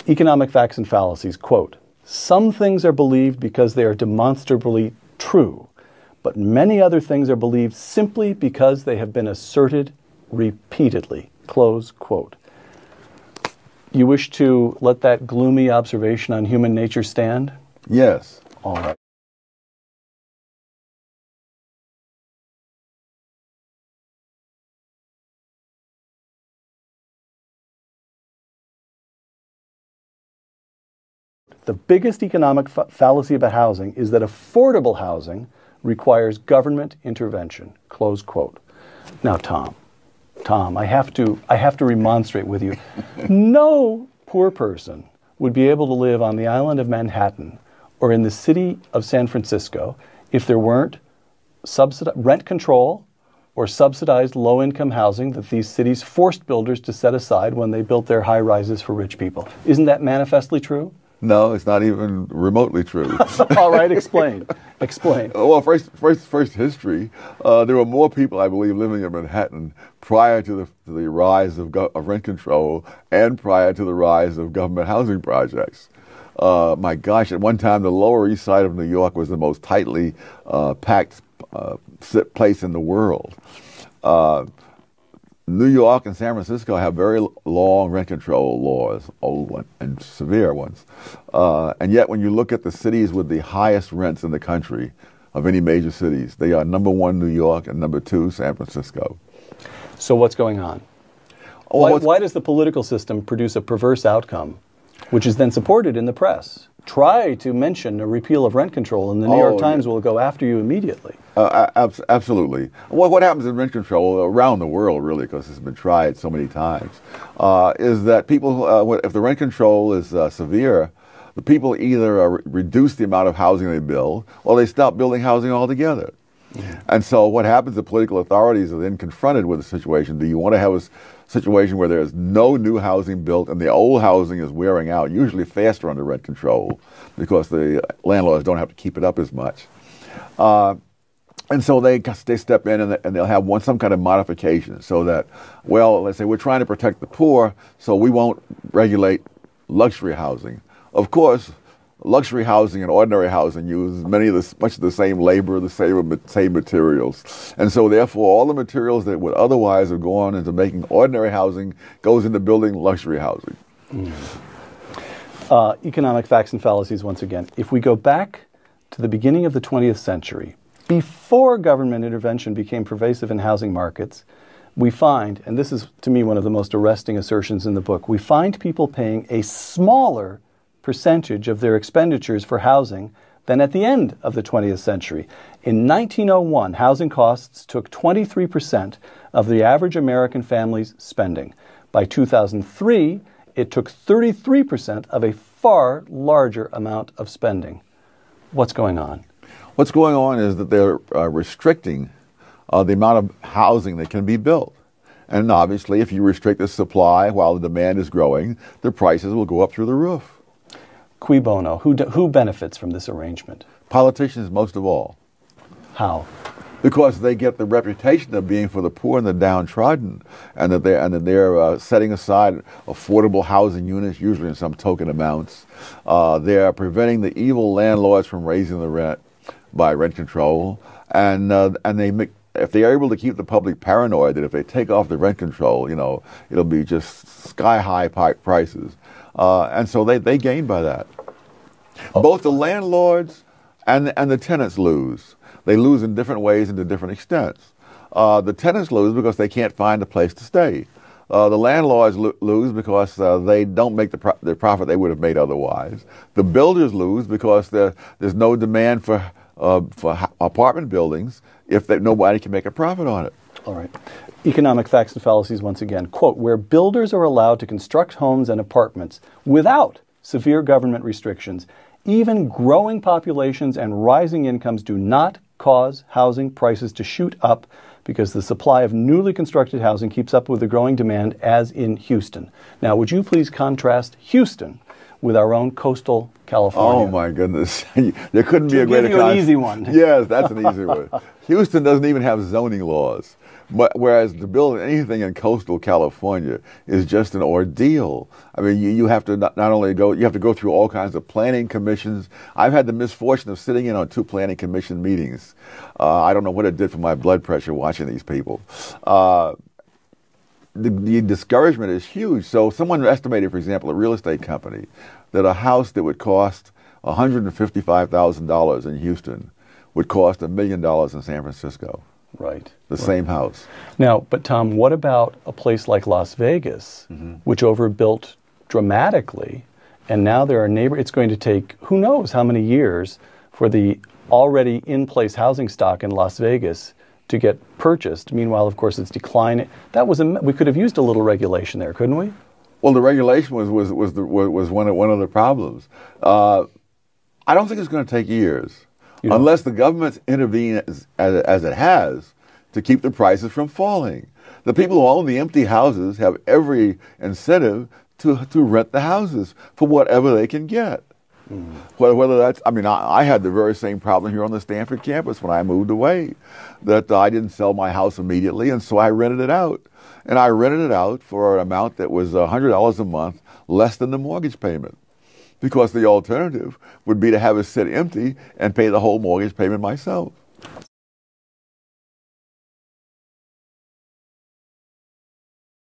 Economic facts and fallacies, quote, some things are believed because they are demonstrably true, but many other things are believed simply because they have been asserted repeatedly, close quote. You wish to let that gloomy observation on human nature stand? Yes. All right. The biggest economic fallacy about housing is that affordable housing requires government intervention, close quote. Now, Tom, I have to remonstrate with you. No poor person would be able to live on the island of Manhattan or in the city of San Francisco if there weren't rent control or subsidized low-income housing that these cities forced builders to set aside when they built their high-rises for rich people. Isn't that manifestly true? No, it's not even remotely true. All right, explain. Explain. Well, first history. There were more people, I believe, living in Manhattan prior to the rise of rent control and prior to the rise of government housing projects. My gosh, at one time, the Lower East Side of New York was the most tightly packed place in the world. New York and San Francisco have very long rent control laws, old ones and severe ones. And yet when you look at the cities with the highest rents in the country of any major cities, they are #1 New York and #2 San Francisco. So what's going on? Why does the political system produce a perverse outcome, which is then supported in the press? Try to mention a repeal of rent control and the New York Times will go after you immediately. Absolutely. What happens in rent control around the world, really, because it's been tried so many times, is that people, if the rent control is severe, the people either reduce the amount of housing they build or they stop building housing altogether. Mm-hmm. And so what happens, the political authorities are then confronted with a situation. Do you want to have a situation where there's no new housing built and the old housing is wearing out, usually faster under rent control because the landlords don't have to keep it up as much? And so they step in and they'll have some kind of modification so that, well, let's say we're trying to protect the poor, so we won't regulate luxury housing. Of course, luxury housing and ordinary housing use much of the same labor, the same materials. And so therefore all the materials that would otherwise have gone into making ordinary housing goes into building luxury housing. Economic facts and fallacies once again. If we go back to the beginning of the 20th century, before government intervention became pervasive in housing markets, we find, and this is to me one of the most arresting assertions in the book, we find people paying a smaller percentage of their expenditures for housing than at the end of the 20th century. In 1901, housing costs took 23% of the average American family's spending. By 2003, it took 33% of a far larger amount of spending. What's going on? What's going on is that they're restricting the amount of housing that can be built. And obviously, if you restrict the supply while the demand is growing, the prices will go up through the roof. Cui bono? Who benefits from this arrangement? Politicians, most of all. How? Because they get the reputation of being for the poor and the downtrodden, and that they're setting aside affordable housing units, usually in some token amounts. They're preventing the evil landlords from raising the rent by rent control, and if they are able to keep the public paranoid that if they take off the rent control, it'll be just sky-high prices. And so they gain by that. Both the landlords and the tenants lose. They lose in different ways and to different extents. The tenants lose because they can't find a place to stay. The landlords lose because they don't make the profit they would have made otherwise. The builders lose because there's no demand for apartment buildings if nobody can make a profit on it. All right. Economic facts and fallacies once again. Quote, where builders are allowed to construct homes and apartments without severe government restrictions, even growing populations and rising incomes do not cause housing prices to shoot up because the supply of newly constructed housing keeps up with the growing demand, as in Houston. Now, would you please contrast Houston with our own coastal California? Oh my goodness. There couldn't be a greater contrast. To give you an easy one. Yes, that's an easy one. Houston doesn't even have zoning laws. But whereas to build anything in coastal California is just an ordeal. I mean, you have to not only you have to go through all kinds of planning commissions. I've had the misfortune of sitting in on 2 planning commission meetings. I don't know what it did for my blood pressure watching these people. The discouragement is huge. So someone estimated, for example, a real estate company, that a house that would cost $155,000 in Houston would cost $1 million in San Francisco. Right. The same house. Now, but Tom, what about a place like Las Vegas, which overbuilt dramatically, and now there are it's going to take who knows how many years for the already in-place housing stock in Las Vegas to get purchased. Meanwhile, of course, it's declining. We could have used a little regulation there, couldn't we? Well, the regulation was one of the problems. I don't think it's going to take years, unless the government intervenes as it has to keep the prices from falling. The people who own the empty houses have every incentive to rent the houses for whatever they can get. Whether that's, I mean, I had the very same problem here on the Stanford campus when I moved away, that I didn't sell my house immediately, and so I rented it out. And I rented it out for an amount that was $100 a month less than the mortgage payment, because the alternative would be to have it sit empty and pay the whole mortgage payment myself.